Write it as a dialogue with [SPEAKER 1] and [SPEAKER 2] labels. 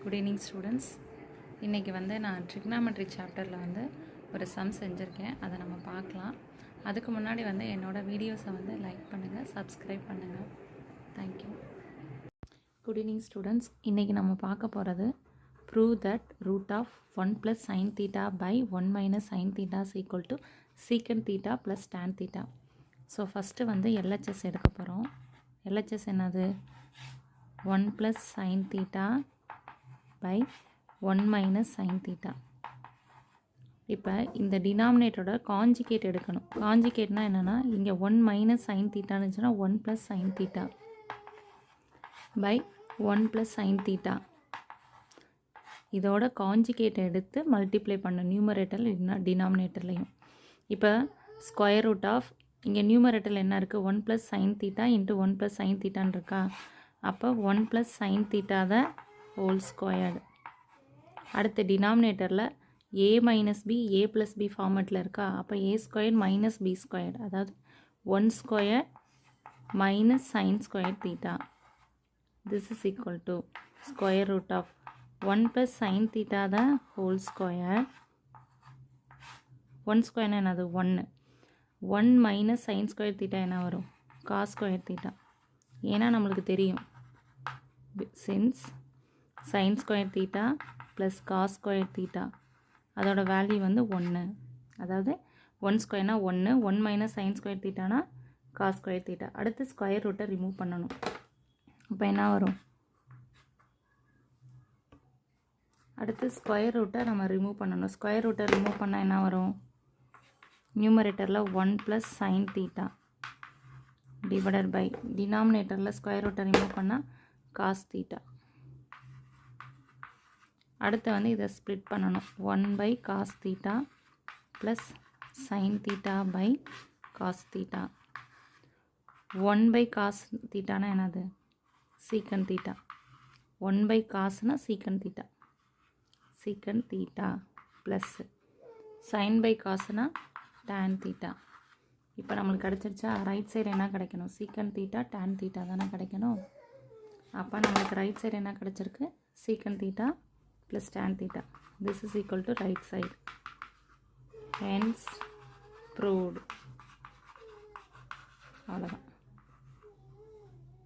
[SPEAKER 1] Good evening students. இன்னைக்கு நான் trigonometry chapterல ஒரு sum செஞ்சிருக்கேன். அதை நம்ம பார்க்கலாம். அதுக்கு முன்னாடி என்னோட வீடியோஸை லைக் பண்ணுங்க, subscribe பண்ணுங்க. Thank you. Good evening students. இன்னைக்கு நம்ம பார்க்க போறது prove that root of 1 plus sin theta by 1 minus sin theta is equal to secant theta plus tan theta. So first LHS எடுக்க போறோம். LHS என்னது? 1 plus sin theta by 1 minus sin theta. இப்போ இந்த டினாமினேட்டரோட conjugate எடுக்கணும். காஞ்சிகேட்னா என்னன்னா இங்கே 1 minus sin theta இருந்துச்சுன்னா 1 plus sin theta by 1 plus sin theta. இதோட காஞ்சிகேட் எடுத்து மல்டிப்ளை பண்ண நியூமரேட்டர் இல்லைன்னா டினாமினேட்டர்லையும். இப்போ ஸ்கொயர் ரூட் ஆஃப் இங்கே நியூமரேட்டரில் என்ன இருக்குது? 1 plus sin theta into 1 plus sin thetaன்னு இருக்கா? அப்போ 1 plus sin theta தான் ஹோல் ஸ்கொயர்டு. அடுத்த டினாமினேட்டரில் a minus b a plus b ஃபார்மேட்டில் இருக்கா? அப்போ a square minus b squared, அதாவது 1 square minus sine square theta. This is equal to square root of 1 plus sin theta தான் whole square. 1 ஸ்கொயர்னா என்னது? 1 மைனஸ் சைன் ஸ்கொயர் தீட்டா என்ன வரும்? Cos square theta. ஏன்னா நம்மளுக்கு தெரியும் since sin square theta plus cos square theta அதோட value 1. அதாவது 1 ஸ்கொயர்னா 1 மைனஸ் சைன் ஸ்கொயர் தீட்டானா காஸ் ஸ்கொயர் தீட்டா. அடுத்து ஸ்கொயர் ரூட்டை ரிமூவ் பண்ணணும். இப்போ என்ன வரும்? அடுத்து ஸ்கொயர் ரூட்டை நம்ம ரிமூவ் பண்ணணும். ஸ்கொயர் ரூட்டை ரிமூவ் பண்ணால் என்ன வரும்? நியூமரேட்டரில் 1 plus sine theta divided by டினாமினேட்டரில் ஸ்கொயர் ரூட்டை ரிமூவ் பண்ணால் காஸ் தீட்டா. அடுத்து இதை ஸ்ப்ளிட் பண்ணணும். 1 by cos theta plus sine theta by cos theta. 1 by cos தீட்டானா என்னது? Secant theta. 1 பை காசுனா secant theta, secant theta plus sine by காசுனா டேன் தீட்டா. இப்போ நம்மளுக்கு கிடச்சிருச்சா? ரைட் சைடு என்ன கிடைக்கணும்? சீக்கன் தீட்டா டேன் தீட்டா தானே கிடைக்கணும். அப்போ நம்மளுக்கு ரைட் சைடு என்ன கிடச்சிருக்கு? சீக்கன் theta plus tan theta. This is equal to right side. Hence proved. அவ்வளோதான்.